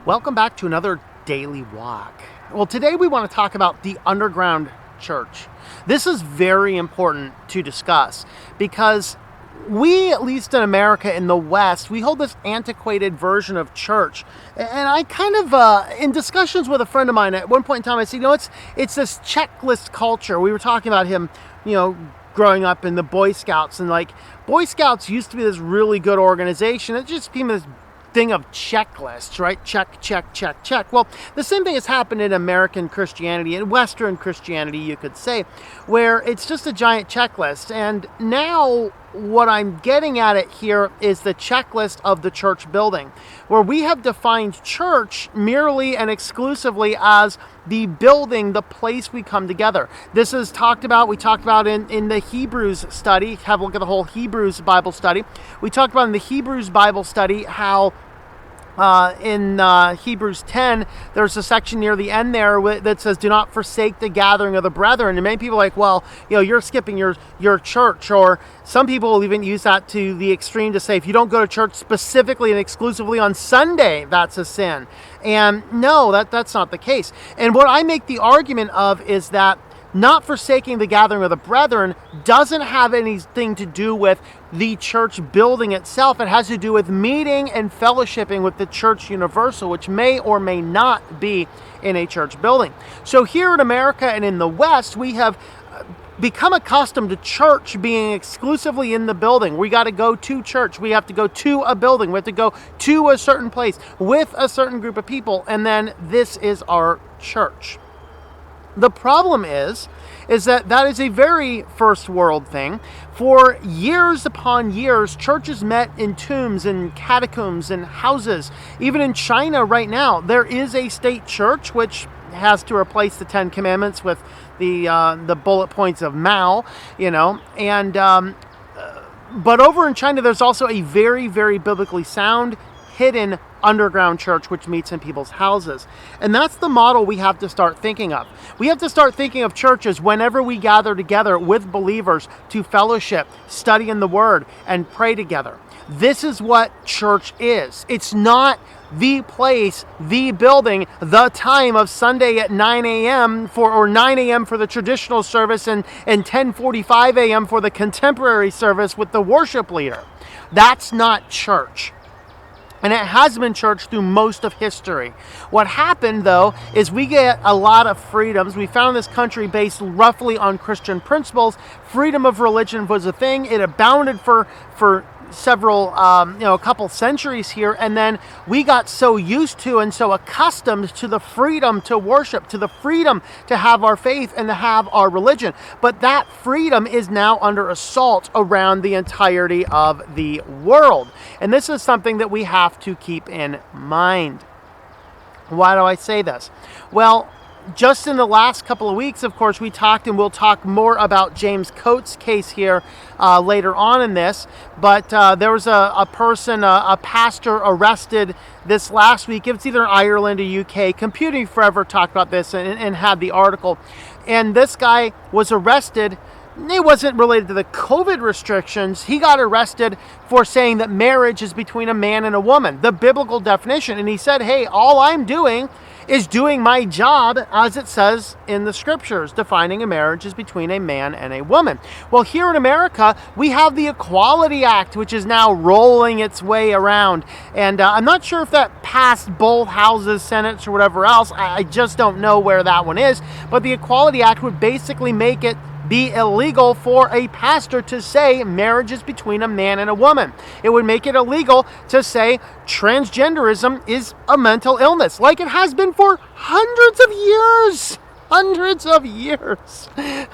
Welcome back to another Daily Walk. Well, today we want to talk about the underground church. This is very important to discuss because we, at least in America, in the West, we hold this antiquated version of church. And I kind of, in discussions with a friend of mine, at one point in time, I said, it's this checklist culture. We were talking about him, growing up in the Boy Scouts. And Boy Scouts used to be this really good organization. It just became this thing of checklists, right? Check, check, check, check. Well, the same thing has happened in American Christianity, in Western Christianity, you could say, where it's just a giant checklist. And now what I'm getting at it here is the checklist of the church building, where we have defined church merely and exclusively as the building, the place we come together. This is we talked about in the Hebrews study. Have a look at the whole Hebrews Bible study. We talked about in the Hebrews Bible study how in Hebrews 10, there's a section near the end there that says, do not forsake the gathering of the brethren. And many people are like, well, you're skipping your church. Or some people will even use that to the extreme to say, if you don't go to church specifically and exclusively on Sunday, that's a sin. And no, that's not the case. And what I make the argument of is that not forsaking the gathering of the brethren doesn't have anything to do with the church building itself. It has to do with meeting and fellowshipping with the church universal, which may or may not be in a church building. So here in America and in the West, we have become accustomed to church being exclusively in the building. We got to go to church. We have to go to a building. We have to go to a certain place with a certain group of people. And then this is our church. The problem is that is a very first world thing. For years upon years, churches met in tombs and catacombs and houses. Even in China right now, there is a state church which has to replace the Ten Commandments with the bullet points of Mao, but over in China, there's also a very, very biblically sound, hidden underground church which meets in people's houses. And that's the model we have to start thinking of. We have to start thinking of churches whenever we gather together with believers to fellowship, study in the Word, and pray together. This is what church is. It's not the place, the building, the time of Sunday at 9 a.m. or 9 a.m. for the traditional service and 10:45 a.m. for the contemporary service with the worship leader. That's not church. And it has been church through most of history. What happened, though, is we get a lot of freedoms. We found this country based roughly on Christian principles. Freedom of religion was a thing. It abounded for several, a couple centuries here. And then we got so used to and so accustomed to the freedom to worship, to the freedom to have our faith and to have our religion. But that freedom is now under assault around the entirety of the world. And this is something that we have to keep in mind. Why do I say this? Well, just in the last couple of weeks, of course, we talked, and we'll talk more about James Coates' case here later on in this. But there was a pastor arrested this last week. It's either in Ireland or UK. Computing Forever talked about this and had the article. And this guy was arrested. It wasn't related to the COVID restrictions. He got arrested for saying that marriage is between a man and a woman, the biblical definition. And he said, hey, all I'm doing is doing my job as it says in the scriptures, defining a marriage is between a man and a woman. Well, here in America, we have the Equality Act, which is now rolling its way around. And I'm not sure if that passed both houses, Senates, or whatever else. I just don't know where that one is. But the Equality Act would basically make it be illegal for a pastor to say marriage is between a man and a woman. It would make it illegal to say transgenderism is a mental illness, like it has been for hundreds of years.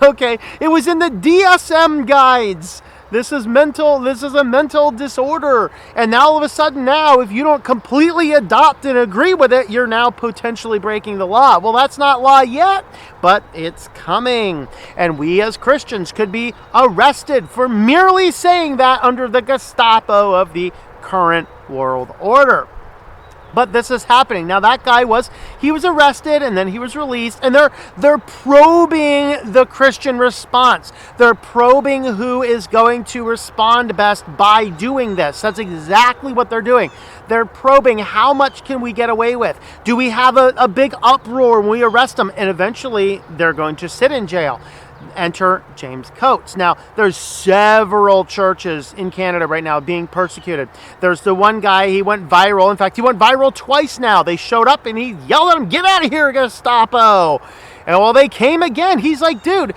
Okay, it was in the DSM guides. This is a mental disorder. And now all of a sudden if you don't completely adopt and agree with it, you're now potentially breaking the law. Well, that's not law yet, but it's coming. And we as Christians could be arrested for merely saying that under the Gestapo of the current world order. But this is happening. Now that guy was arrested and then he was released, and they're probing the Christian response. They're probing who is going to respond best by doing this. That's exactly what they're doing. They're probing how much can we get away with? Do we have a big uproar when we arrest them? And eventually they're going to sit in jail. Enter James Coates. Now, there's several churches in Canada right now being persecuted. There's the one guy, he went viral. In fact, he went viral twice now. They showed up and he yelled at him, "Get out of here, Gestapo!" And well, they came again. He's like, dude,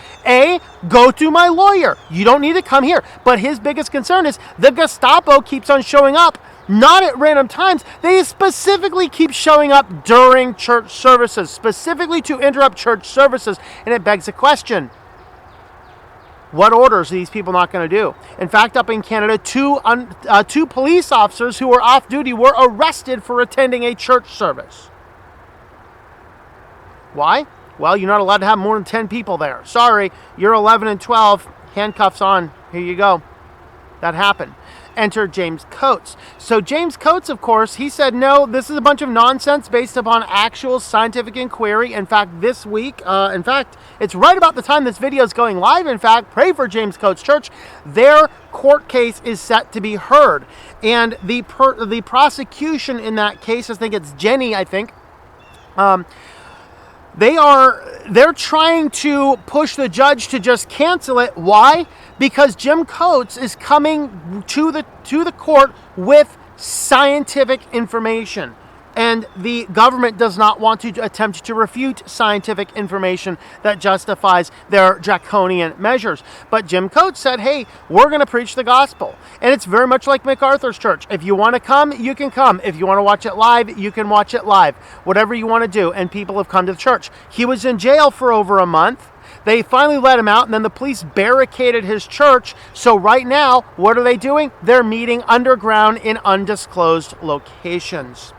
go to my lawyer. You don't need to come here. But his biggest concern is the Gestapo keeps on showing up. Not at random times. They specifically keep showing up during church services, specifically to interrupt church services. And it begs a question. What orders are these people not going to do? In fact, up in Canada, two police officers who were off duty were arrested for attending a church service. Why? Well, you're not allowed to have more than 10 people there. Sorry, you're 11 and 12. Handcuffs on. Here you go. That happened. Enter James Coates. So James Coates, of course, he said, no, this is a bunch of nonsense based upon actual scientific inquiry. In fact, this week, it's right about the time this video is going live. In fact, pray for James Coates Church. Their court case is set to be heard. And the prosecution in that case, I think it's Jenny, they're trying to push the judge to just cancel it. Why? Because Jim Coates is coming to the court with scientific information. And the government does not want to attempt to refute scientific information that justifies their draconian measures. But Jim Coates said, hey, we're going to preach the gospel. And it's very much like MacArthur's church. If you want to come, you can come. If you want to watch it live, you can watch it live. Whatever you want to do. And people have come to the church. He was in jail for over a month. They finally let him out, and then the police barricaded his church. So right now, what are they doing? They're meeting underground in undisclosed locations.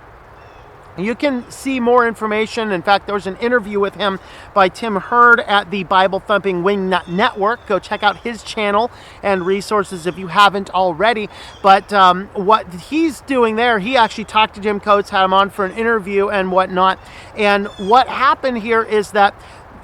You can see more information. In fact, there was an interview with him by Tim Hurd at the Bible Thumping Wingnut Network. Go check out his channel and resources if you haven't already. But what he's doing there, he actually talked to Jim Coates, had him on for an interview and whatnot. And what happened here is that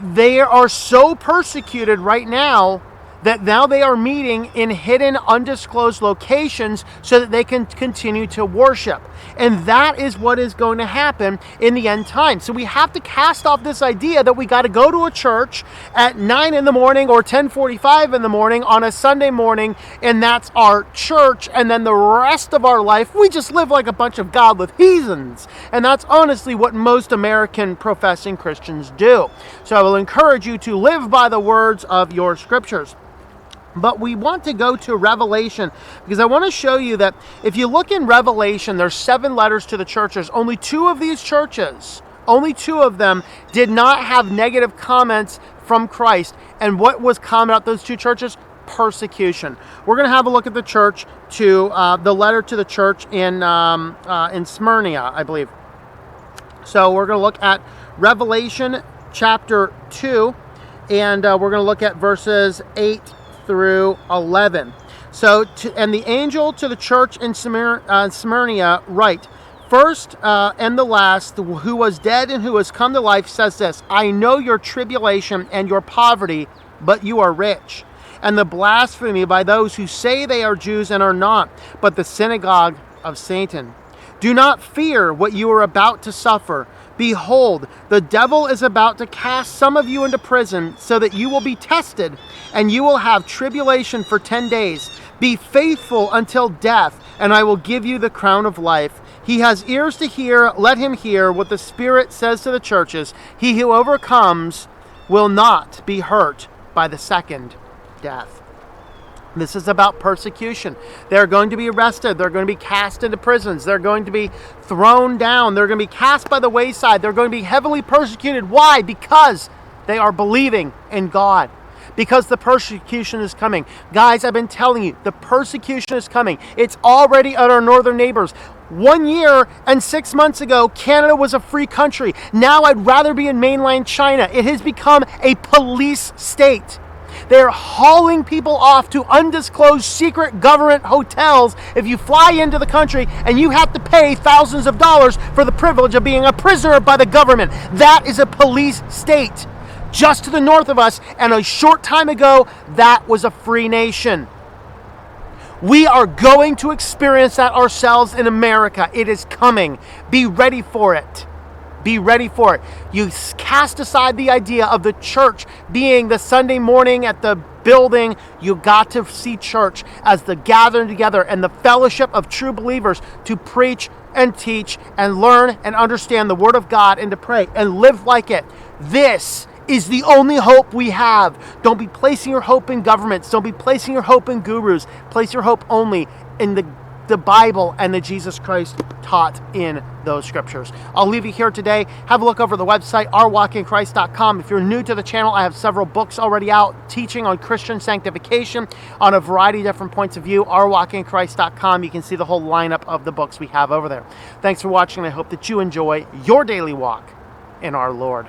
they are so persecuted right now that now they are meeting in hidden, undisclosed locations so that they can continue to worship. And that is what is going to happen in the end time. So we have to cast off this idea that we got to go to a church at 9 in the morning or 10:45 in the morning on a Sunday morning, and that's our church. And then the rest of our life, we just live like a bunch of godless heathens. And that's honestly what most American professing Christians do. So I will encourage you to live by the words of your scriptures. But we want to go to Revelation because I want to show you that if you look in Revelation, there's 7 letters to the churches. Only 2 of these churches, only 2 of them did not have negative comments from Christ. And what was common about those 2 churches? Persecution. We're going to have a look at the church to the letter to the church in Smyrna, I believe. So we're going to look at Revelation chapter 2, and we're going to look at verses 8 through 11. So, and the angel to the church in Smyrna write, first and the last, who was dead and who has come to life, says this, I know your tribulation and your poverty, but you are rich, and the blasphemy by those who say they are Jews and are not, but the synagogue of Satan. Do not fear what you are about to suffer. Behold, the devil is about to cast some of you into prison so that you will be tested, and you will have tribulation for 10 days. Be faithful until death, and I will give you the crown of life. He has ears to hear, let him hear what the Spirit says to the churches. He who overcomes will not be hurt by the second death. This is about persecution. They're going to be arrested. They're going to be cast into prisons. They're going to be thrown down. They're going to be cast by the wayside. They're going to be heavily persecuted. Why? Because they are believing in God. Because the persecution is coming. Guys, I've been telling you, the persecution is coming. It's already at our northern neighbors. 1 year and 6 months ago, Canada was a free country. Now I'd rather be in mainland China. It has become a police state. They're hauling people off to undisclosed secret government hotels if you fly into the country, and you have to pay thousands of dollars for the privilege of being a prisoner by the government. That is a police state just to the north of us, and a short time ago, that was a free nation. We are going to experience that ourselves in America. It is coming. Be ready for it. Be ready for it. You cast aside the idea of the church being the Sunday morning at the building. You got to see church as the gathering together and the fellowship of true believers to preach and teach and learn and understand the Word of God and to pray and live like it. This is the only hope we have. Don't be placing your hope in governments. Don't be placing your hope in gurus. Place your hope only in the Bible and the Jesus Christ taught in those scriptures. I'll leave you here today. Have a look over the website, ourwalkinchrist.com. If you're new to the channel, I have several books already out teaching on Christian sanctification on a variety of different points of view. ourwalkinchrist.com. You can see the whole lineup of the books we have over there. Thanks for watching, and I hope that you enjoy your daily walk in our Lord.